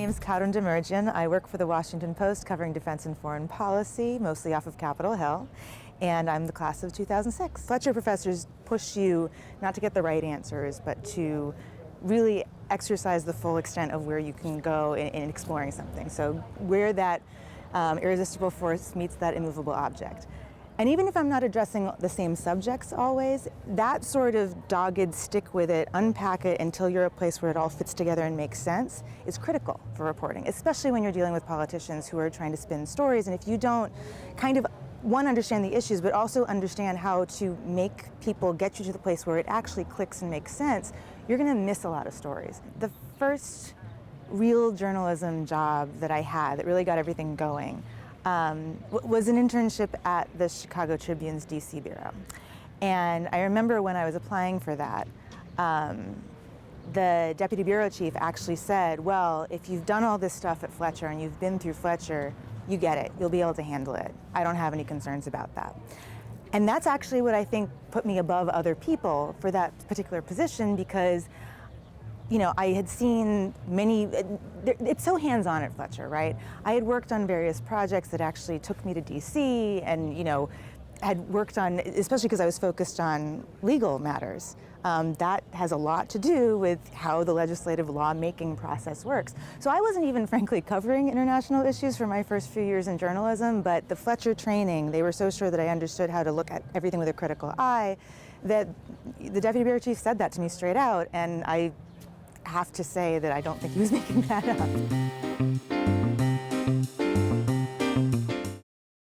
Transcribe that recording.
name's Karoun Demirjian. I work for the Washington Post covering defense and foreign policy, mostly off of Capitol Hill, and I'm the class of 2006. Fletcher professors push you not to get the right answers, but to really exercise the full extent of where you can go in exploring something. So where that irresistible force meets that immovable object. And even if I'm not addressing the same subjects always, that sort of dogged stick with it, unpack it until you're a place where it all fits together and makes sense is critical for reporting, especially when you're dealing with politicians who are trying to spin stories. And if you don't kind of, one, understand the issues, but also understand how to make people get you to the place where it actually clicks and makes sense, you're gonna miss a lot of stories. The first real journalism job that I had that really got everything going was an internship at the Chicago Tribune's DC bureau. And I remember when I was applying for that, the deputy bureau chief actually said, well, if you've done all this stuff at Fletcher and you've been through Fletcher, you get it, you'll be able to handle it. I don't have any concerns about that. And that's actually what I think put me above other people for that particular position, because you know, I had seen many, it's so hands-on at Fletcher, right? I had worked on various projects that actually took me to DC and, you know, had worked on, especially because I was focused on legal matters. That has a lot to do with how the legislative lawmaking process works. So I wasn't even, frankly, covering international issues for my first few years in journalism, but the Fletcher training, they were so sure that I understood how to look at everything with a critical eye that the deputy bureau chief said that to me straight out, and I have to say that I don't think he was making that up.